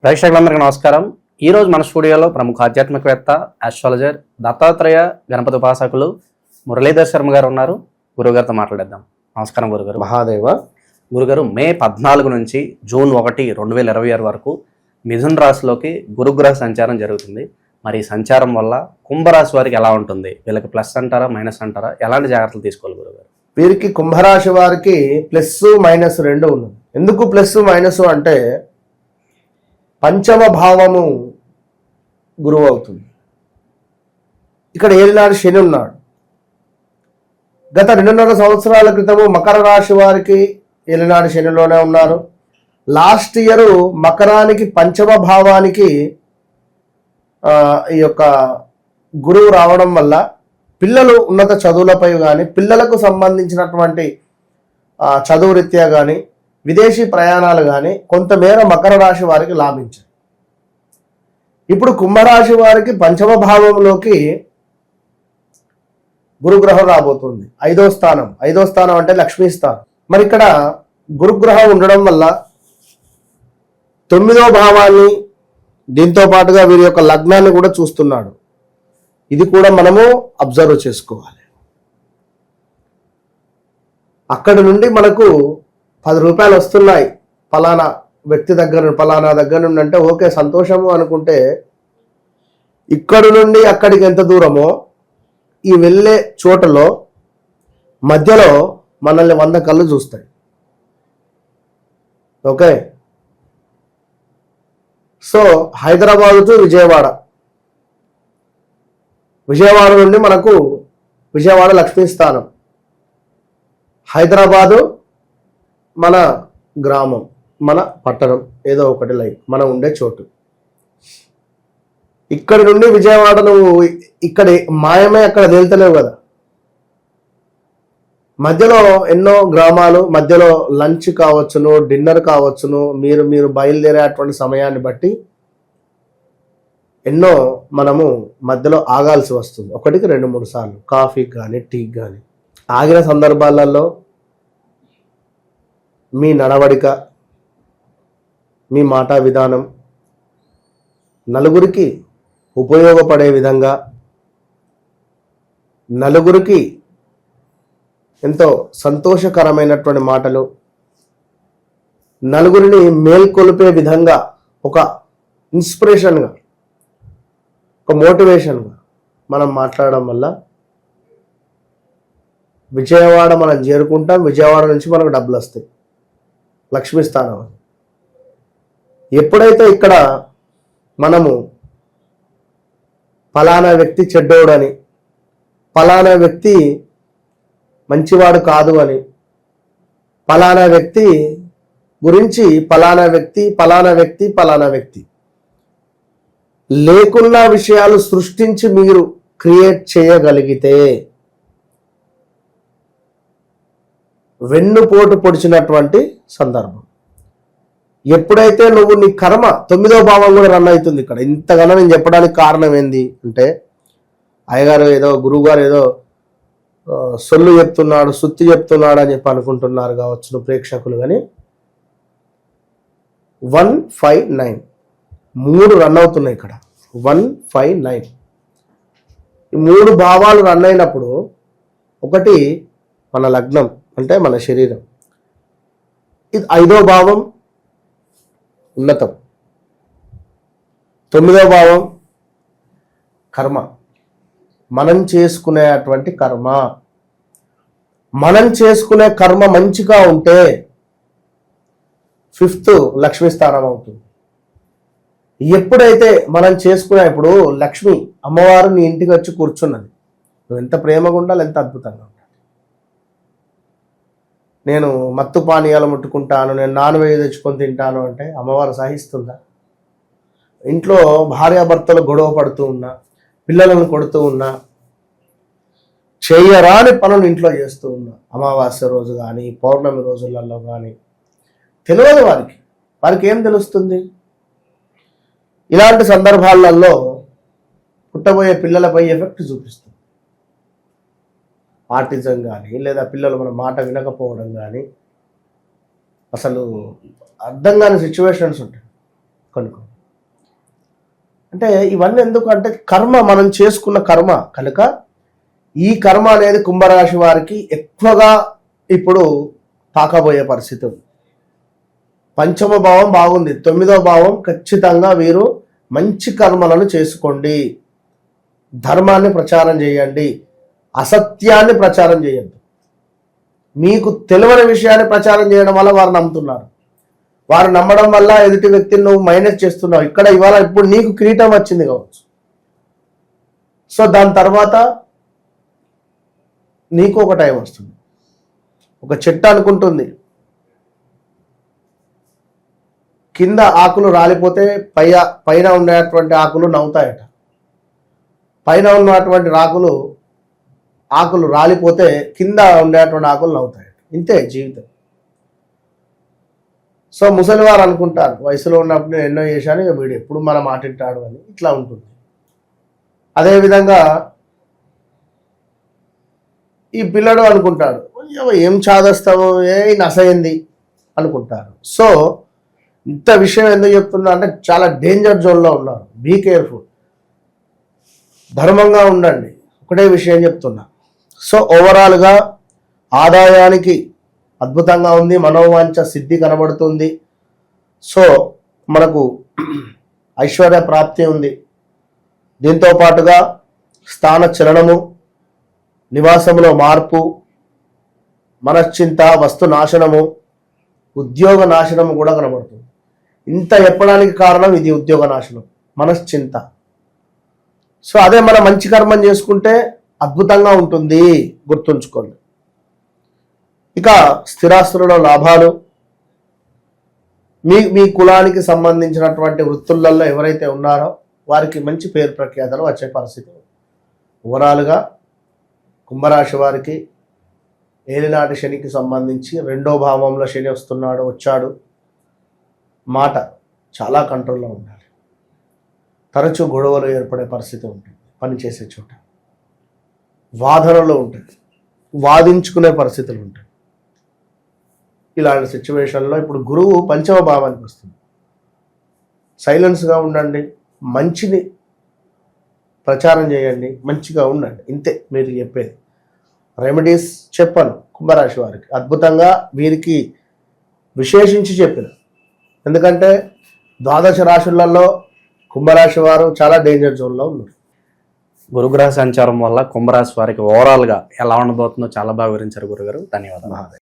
ప్రేక్షకులందరికీ నమస్కారం. ఈరోజు మన స్టూడియోలో ప్రముఖ ఆధ్యాత్మికవేత్త, ఆస్ట్రాలజర్, దత్తాత్రేయ గణపతి ఉపాసకులు మురళీధర్ శర్మ గారు ఉన్నారు. గురుగారితో మాట్లాడేద్దాం. నమస్కారం గురుగారు. మహాదేవ. గురుగారు, మే 14 నుంచి జూన్ 1, 2026 వరకు మిథున రాశిలోకి గురుగ్రహ సంచారం జరుగుతుంది. మరి ఈ సంచారం వల్ల కుంభరాశి వారికి ఎలా ఉంటుంది? వీళ్ళకి ప్లస్ అంటారా, మైనస్ అంటారా? ఎలాంటి జాగ్రత్తలు తీసుకోవాలి గురుగారు? వీరికి కుంభరాశి వారికి ప్లస్ మైనస్ రెండు ఉన్నది. ఎందుకు ప్లస్ మైనస్ అంటే పంచమ భావము గురువు అవుతుంది. ఇక్కడ ఏలినాడు శని ఉన్నాడు. గత 2.5 సంవత్సరాల క్రితము మకర రాశి వారికి ఏలినాడు శనిలోనే ఉన్నారు. లాస్ట్ ఇయర్ మకరానికి పంచమ భావానికి ఈ యొక్క గురువు రావడం వల్ల పిల్లలు ఉన్నత చదువులపై కానీ, పిల్లలకు సంబంధించినటువంటి చదువు రీత్యా కానీ, విదేశీ ప్రయాణాలు కానీ కొంతమేర మకర రాశి వారికి లాభించాయి. ఇప్పుడు కుంభరాశి వారికి పంచమ భావంలోకి గురుగ్రహం రాబోతుంది. 5వ స్థానం. 5వ స్థానం అంటే లక్ష్మీ స్థానం. మరి ఇక్కడ గురుగ్రహం ఉండడం వల్ల 9వ భావాన్ని, దీంతో పాటుగా వీరి యొక్క లగ్నాన్ని కూడా చూస్తున్నాడు. ఇది కూడా మనము అబ్జర్వ్ చేసుకోవాలి. అక్కడి నుండి మనకు 10 రూపాయలు వస్తున్నాయి ఫలానా వ్యక్తి దగ్గర, ఫలానా దగ్గర నుండి అంటే ఓకే, సంతోషము అనుకుంటే, ఇక్కడి నుండి అక్కడికి ఎంత దూరమో ఈ వెళ్ళే చోటలో మధ్యలో మనల్ని 100 కళ్ళు చూస్తాయి. Okay. So Hyderabad to Vijayawada, Vijayawada నుండి మనకు విజయవాడ లక్ష్మీ స్థానం, హైదరాబాదు మన గ్రామం, మన పట్టణం, ఏదో ఒకటి లైక్ మనం ఉండే చోటు. ఇక్కడి నుండి విజయవాడ నువ్వు ఇక్కడ మాయమే, అక్కడ తేలుతలేవు కదా. మధ్యలో ఎన్నో గ్రామాలు, మధ్యలో లంచ్ కావచ్చును, డిన్నర్ కావచ్చును, మీరు బయలుదేరేటువంటి సమయాన్ని బట్టి ఎన్నో మనము మధ్యలో ఆగాల్సి వస్తుంది. 1కి 2-3 సార్లు కాఫీకి కానీ, టీకి కానీ. ఆగిన సందర్భాలలో మీ నడవడిక, మీ మాట విధానం నలుగురికి ఉపయోగపడే విధంగా, నలుగురికి ఎంతో సంతోషకరమైనటువంటి మాటలు, నలుగురిని మేల్కొల్పే విధంగా, ఒక ఇన్స్పిరేషన్గా, ఒక మోటివేషన్గా మనం మాట్లాడడం వల్ల విజయవాడ మనం చేరుకుంటాం. విజయవాడ నుంచి మనకు డబ్బులు వస్తాయి. లక్ష్మీ స్థానం. ఎప్పుడైతే ఇక్కడ మనము ఫలానా వ్యక్తి చెడ్డోడని, ఫలానా వ్యక్తి మంచివాడు కాదు అని, ఫలానా వ్యక్తి గురించి ఫలానా వ్యక్తి లేకున్నా విషయాలు సృష్టించి మీరు క్రియేట్ చేయగలిగితే వెన్నుపోటు పొడిచినటువంటి సందర్భం. ఎప్పుడైతే నువ్వు నీ కర్మ 9వ భావం కూడా రన్ అవుతుంది. ఇక్కడ ఇంతగానో నేను చెప్పడానికి కారణం ఏంది అంటే, అయ్యగారు ఏదో గురువుగారు ఏదో సొల్లు చెప్తున్నాడు, సుత్తి చెప్తున్నాడు అని చెప్పి అనుకుంటున్నారు కావచ్చు ప్రేక్షకులు. కానీ 159 3 రన్ అవుతున్నాయి ఇక్కడ. 159 ఈ 3 భావాలు రన్ అయినప్పుడు, ఒకటి మన లగ్నం అంటే మన శరీరం, ఇది 5వ భావం ఉన్నతం, 9వ భావం కర్మ, మనం చేసుకునేటువంటి కర్మ. మనం చేసుకునే కర్మ మంచిగా ఉంటే 5th లక్ష్మీ స్థానం అవుతుంది. ఎప్పుడైతే మనం చేసుకునే, ఇప్పుడు లక్ష్మి అమ్మవారు నీ ఇంటికి వచ్చి కూర్చున్నది, నువ్వు ఎంత ప్రేమగా ఉండాలి, ఎంత అద్భుతంగా ఉండాలి. నేను మత్తు పానీయాలు ముట్టుకుంటాను, నేను నాన్ వెజ్ తెచ్చుకొని తింటాను అంటే అమ్మవారు సహిస్తుందా? ఇంట్లో భార్యాభర్తలు గొడవ పడుతూ ఉన్నా, పిల్లలను కొడుతూ ఉన్నా, చేయరాని పనులు ఇంట్లో చేస్తూ ఉన్నా, అమావాస్య రోజు కానీ, పౌర్ణమి రోజులలో కానీ, తెలియదు వారికి ఏం తెలుస్తుంది? ఇలాంటి సందర్భాలలో పుట్టబోయే పిల్లలపై ఎఫెక్ట్ చూపిస్తుంది. ఆర్టిజం కానీ, లేదా పిల్లలు మన మాట వినకపోవడం కానీ, అసలు అర్థం కాని సిచ్యువేషన్స్ ఉంటాయి కొన్ని. అంటే ఇవన్నీ ఎందుకు అంటే కర్మ, మనం చేసుకున్న కర్మ కనుక ఈ కర్మ అనేది కుంభరాశి వారికి ఎక్కువగా ఇప్పుడు తాకబోయే పరిస్థితి ఉంది. పంచమ భావం బాగుంది, 9వ భావం ఖచ్చితంగా వీరు మంచి కర్మలను చేసుకోండి, ధర్మాన్ని ప్రచారం చేయండి, అసత్యాన్ని ప్రచారం చేయద్దు. మీకు తెలియని విషయాన్ని ప్రచారం చేయడం వల్ల వారు నమ్ముతున్నారు. వారు నమ్మడం వల్ల ఎదుటి వ్యక్తిని నువ్వు మైనస్ చేస్తున్నావు. ఇక్కడ ఇవాళ ఇప్పుడు నీకు కిరీటం వచ్చింది కావచ్చు, సో దాని తర్వాత నీకు ఒక టైం వస్తుంది. ఒక చెట్టు అనుకుంటుంది కింద ఆకులు రాలిపోతే పైన ఉన్నటువంటి ఆకులు నవ్వుతాయట, పైన ఉన్నటువంటి ఆకులు రాలిపోతే కింద ఉండేటువంటి ఆకులు నవ్వుతాయట. ఇంతే జీవితం. సో ముసలివారు అనుకుంటారు వయసులో ఉన్నప్పుడు నేను ఎన్నో చేశాను, ఇక వీడు ఎప్పుడు మన మాట వింటాడు అని, ఇట్లా ఉంటుంది. అదేవిధంగా ఈ పిల్లడు అనుకుంటాడు ఏం చాదస్తావు, నసైంది అనుకుంటారు. సో ఇంత విషయం ఎందుకు చెప్తున్నా అంటే చాలా డేంజర్ జోన్లో ఉన్నారు. బీ కేర్ఫుల్, ధర్మంగా ఉండండి, ఒకటే విషయం చెప్తున్నా. సో ఓవరాల్గా ఆదాయానికి అద్భుతంగా ఉంది, మనోవాంఛ సిద్ధి కనబడుతుంది. సో మనకు ఐశ్వర్య ప్రాప్తి ఉంది. దీంతో పాటుగా స్థాన చలనము, నివాసములో మార్పు, మనశ్చింత, వస్తు నాశనము, ఉద్యోగ నాశనము కూడా కనబడుతుంది. ఇంత చెప్పడానికి కారణం ఇది, ఉద్యోగ నాశనం, మనశ్చింత. సో అదే మనం మంచి కర్మం చేసుకుంటే అద్భుతంగా ఉంటుంది, గుర్తుంచుకోండి. ఇక స్థిరాస్తులలో లాభాలు, మీ కులానికి సంబంధించినటువంటి వృత్తులలో ఎవరైతే ఉన్నారో వారికి మంచి పేరు ప్రఖ్యాతలు వచ్చే పరిస్థితి. ఓవరాల్గా కుంభరాశి వారికి ఏలినాటి శనికి సంబంధించి 2వ భావంలో శని వచ్చాడు. మాట చాలా కంట్రోల్లో ఉండాలి. తరచూ గొడవలు ఏర్పడే పరిస్థితి ఉంటుంది. పనిచేసే చోట వాదనలు ఉంటుంది, వాదించుకునే పరిస్థితులు ఉంటాయి. ఇలాంటి సిచ్యువేషన్లో ఇప్పుడు గురువు 5వ భావానికి వస్తుంది. సైలెన్స్గా ఉండండి, మంచిని ప్రచారం చేయండి, మంచిగా ఉండండి, ఇంతే మీరు చెప్పేది. రెమెడీస్ చెప్పను కుంభరాశి వారికి, అద్భుతంగా వీరికి విశేషించి చెప్పిన. ఎందుకంటే 12 రాశులలో కుంభరాశి వారు చాలా డేంజర్ జోన్లో ఉన్నారు. గురుగ్రహ సంచారం వల్ల కుంభరాశి వారికి ఓవరాల్గా ఎలా ఉండబోతుందో చాలా బాగా వివరించారు గురుగారు. ధన్యవాదాలు.